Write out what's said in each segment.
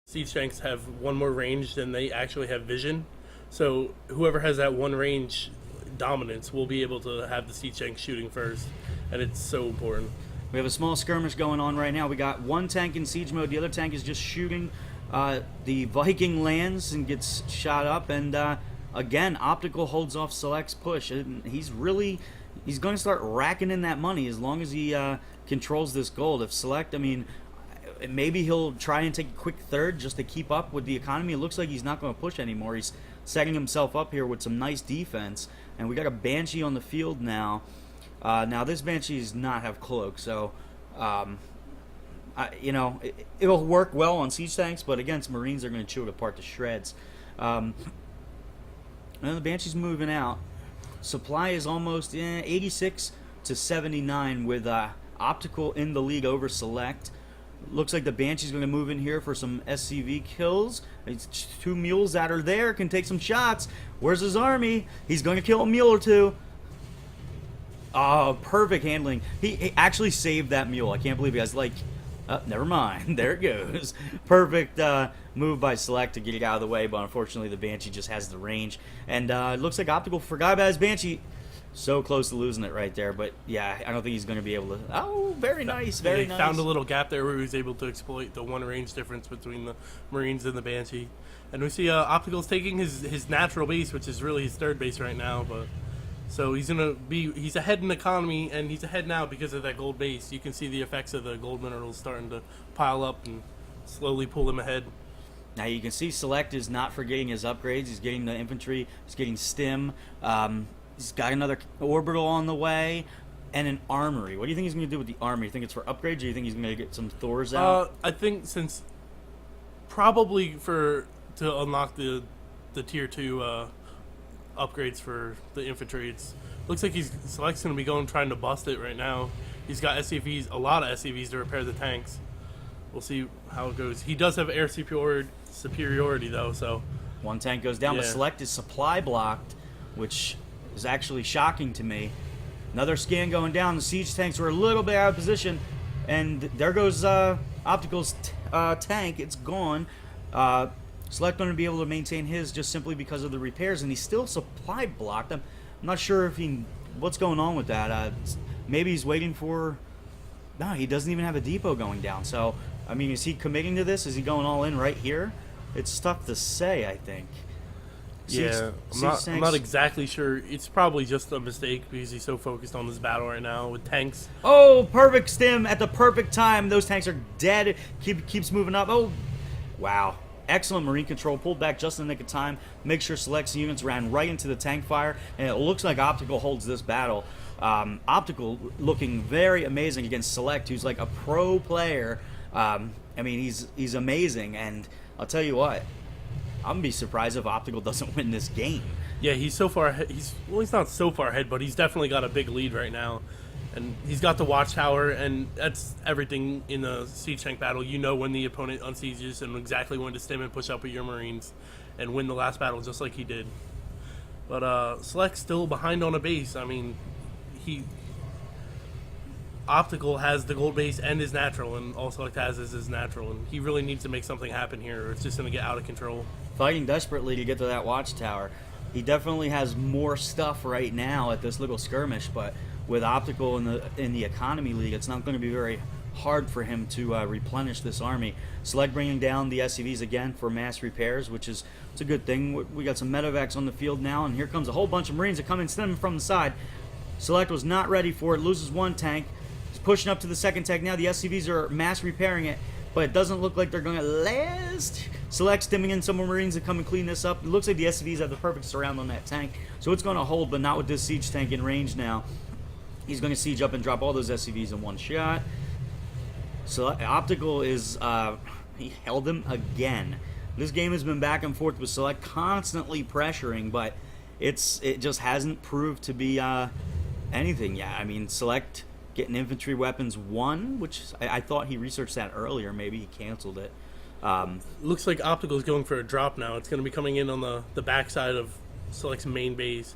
Siege tanks have one more range than they actually have vision. So whoever has that one range dominance will be able to have the siege tank shooting first, and it's so important. We have a small skirmish going on right now. We got one tank in siege mode. The other tank is just shooting. The Viking lands and gets shot up. And again, Optical holds off Select's push. And he's going to start racking in that money as long as he controls this gold. If Select, I mean, maybe he'll try and take a quick third just to keep up with the economy. It looks like he's not going to push anymore. He's setting himself up here with some nice defense. And we got a Banshee on the field now. Now this Banshee does not have cloak, so it'll work well on siege tanks, but against Marines they're going to chew it apart to shreds. And the Banshee's moving out. Supply is almost 86 to 79 with Optical in the lead over Select. Looks like the Banshee's going to move in here for some SCV kills. It's two mules that are there, can take some shots. Where's his army? He's going to kill a mule or two. Oh, perfect handling. He actually saved that mule. I can't believe he has, never mind. There it goes. Perfect move by Select to get it out of the way, but unfortunately the Banshee just has the range. And it looks like Optical forgot about his Banshee. So close to losing it right there, but yeah, I don't think he's going to be able to. Oh, very nice, very nice. Found a little gap there where he was able to exploit the one range difference between the Marines and the Banshee. And we see Optical's taking his natural base, which is really his third base right now, but... So he's ahead in economy, and he's ahead now because of that gold base. You can see the effects of the gold minerals starting to pile up and slowly pull him ahead. Now you can see Select is not forgetting his upgrades. He's getting the infantry, he's getting stim. He's got another orbital on the way, and an armory. What do you think he's going to do with the armory? You think it's for upgrades, or do you think he's going to get some Thors out? I think since probably to unlock the tier 2 upgrades for the infantry. It looks like Select's going to be trying to bust it right now. He's got SCVs, a lot of SCVs to repair the tanks. We'll see how it goes. He does have air superiority though, so one tank goes down, but Select is supply blocked, which is actually shocking to me. Another scan going down. The siege tanks were a little bit out of position, and there goes Optical's tank. It's gone. Select going to be able to maintain his just simply because of the repairs, and he's still supply blocked. I'm not sure if what's going on with that. Maybe he's waiting for... No, he doesn't even have a depot going down. So, I mean, is he committing to this? Is he going all in right here? It's tough to say, I think. I'm not exactly sure. It's probably just a mistake because he's so focused on this battle right now with tanks. Oh, perfect stim at the perfect time. Those tanks are dead. Keeps moving up. Oh, wow. Excellent marine control, pulled back just in the nick of time. Make sure Select's units ran right into the tank fire, and it looks like Optical holds this battle. Optical looking very amazing against Select, who's like a pro player. I mean, he's amazing, and I'll tell you what, I'm gonna be surprised if Optical doesn't win this game. Yeah, he's so far ahead. He's not so far ahead, but he's definitely got a big lead right now. And he's got the watchtower, and that's everything in a siege tank battle. You know when the opponent unsieges and exactly when to stim and push up with your Marines and win the last battle just like he did. But Select's still behind on a base. I mean, Optical has the gold base and his natural, and all Select has is his natural. And he really needs to make something happen here, or it's just going to get out of control. Fighting desperately to get to that watchtower. He definitely has more stuff right now at this little skirmish, but... with Optical in the economy league, it's not going to be very hard for him to replenish this army. Select bringing down the SCVs again for mass repairs, which is it's a good thing. We got some medevacs on the field now, and here comes a whole bunch of Marines that come in stemming from the side. Select was not ready for it, loses one tank. He's pushing up to the second tank now. The SCVs are mass repairing it, but it doesn't look like they're going to last. Select stemming in some more Marines to come and clean this up. It looks like the SCVs have the perfect surround on that tank, so it's going to hold, but not with this siege tank in range now. He's going to siege up and drop all those SCVs in one shot. So Optical is, he held him again. This game has been back and forth with Select constantly pressuring, but it just hasn't proved to be anything yet. I mean, Select getting infantry weapons 1, which I thought he researched that earlier. Maybe he canceled it. Looks like Optical is going for a drop now. It's going to be coming in on the backside of Select's main base.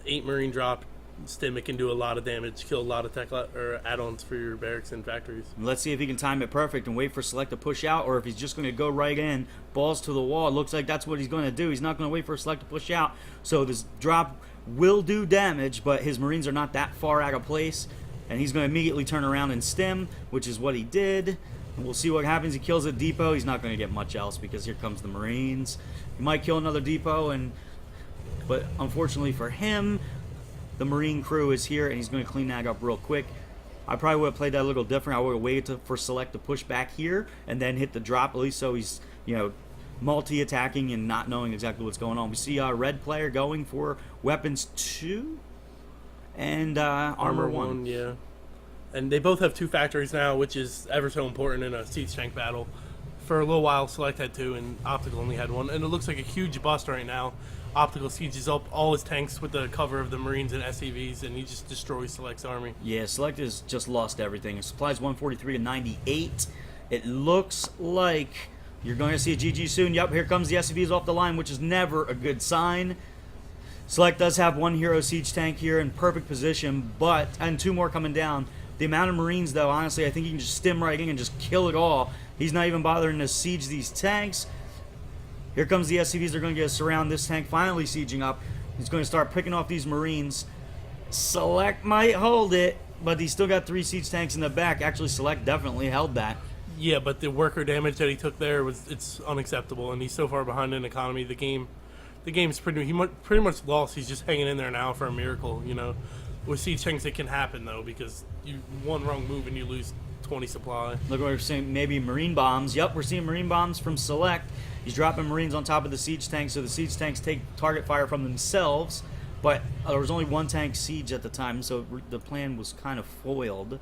8 Marine drop. stim, it can do a lot of damage, kill a lot of tech or add-ons for your barracks and factories. Let's see if he can time it perfect and wait for Select to push out, or if he's just going to go right in, balls to the wall. It looks like that's what he's going to do. He's not going to wait for Select to push out. So this drop will do damage, but his Marines are not that far out of place. And he's going to immediately turn around and stim, which is what he did. And we'll see what happens. He kills a depot. He's not going to get much else because here comes the Marines. He might kill another depot, but unfortunately for him, the Marine crew is here, and he's going to clean that up real quick. I probably would have played that a little different. I would have waited for Select to push back here and then hit the drop, at least so he's, multi-attacking and not knowing exactly what's going on. We see a red player going for weapons 2 and armor 1. Yeah. And they both have 2 factories now, which is ever so important in a siege tank battle. For a little while, Select had 2 and Optical only had 1. And it looks like a huge bust right now. Optical sieges up all his tanks with the cover of the Marines and SCVs, and he just destroys Select's army. Yeah, Select has just lost everything. His supplies 143 to 98. It looks like you're going to see a GG soon. Yep, here comes the SCVs off the line, which is never a good sign. Select does have 1 hero siege tank here in perfect position, and 2 more coming down. The amount of Marines, though, honestly, I think he can just stim right in and just kill it all. He's not even bothering to siege these tanks. Here comes the SCVs. They're going to get surround this tank, finally sieging up. He's going to start picking off these Marines. Select might hold it, but he's still got 3 siege tanks in the back. Actually, Select definitely held that. Yeah, but the worker damage that he took there it's unacceptable, and he's so far behind in economy. The game's pretty much lost. He's just hanging in there now for a miracle. With siege tanks, it can happen though, because one wrong move and you lose 20 supply. Look, we're seeing maybe Marine bombs. Yep, we're seeing Marine bombs from Select. He's dropping Marines on top of the siege tanks, so the siege tanks take target fire from themselves. But there was only 1 tank siege at the time, so the plan was kind of foiled.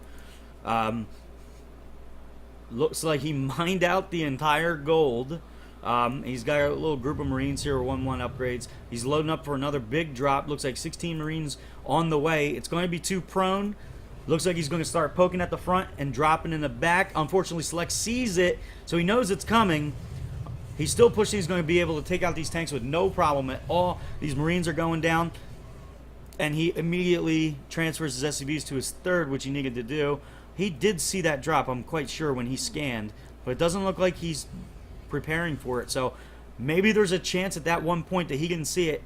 Looks like he mined out the entire gold. He's got a little group of Marines here, 1-1 upgrades. He's loading up for another big drop. Looks like 16 Marines on the way. It's going to be 2 prone. Looks like he's going to start poking at the front and dropping in the back. Unfortunately, Select sees it, so he knows it's coming. He's still pushing. He's going to be able to take out these tanks with no problem at all. These Marines are going down, and he immediately transfers his SCVs to his 3rd, which he needed to do. He did see that drop, I'm quite sure, when he scanned, but it doesn't look like he's preparing for it. So maybe there's a chance at that one point that he can see it,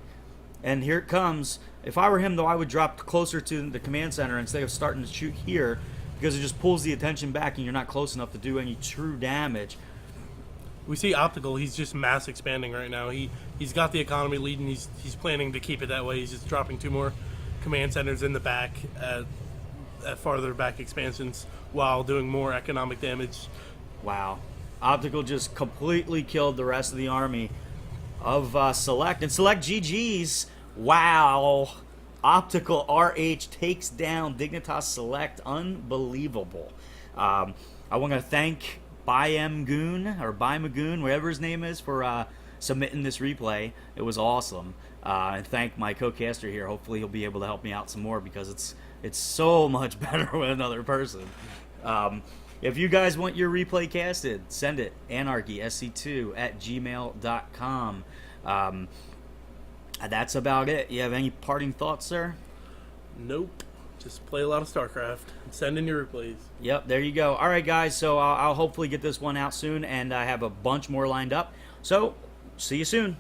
and here it comes. If I were him, though, I would drop closer to the command center instead of starting to shoot here, because it just pulls the attention back and you're not close enough to do any true damage. We see Optical, he's just mass expanding right now. He's got the economy lead, and he's planning to keep it that way. He's just dropping 2 more command centers in the back at farther back expansions while doing more economic damage. Wow. Optical just completely killed the rest of the army of Select. And Select GG's. Wow. Optical RH takes down Dignitas Select. Unbelievable. I want to thank Magoon, whatever his name is, for submitting this replay. It was awesome. And thank my co-caster here. Hopefully he'll be able to help me out some more, because it's so much better with another person. If you guys want your replay casted, send it anarchysc2@gmail.com. That's about it. You have any parting thoughts, sir? Nope. Just play a lot of StarCraft. Send in your replays. Yep, there you go. All right, guys, so I'll hopefully get this one out soon, and I have a bunch more lined up. So, see you soon.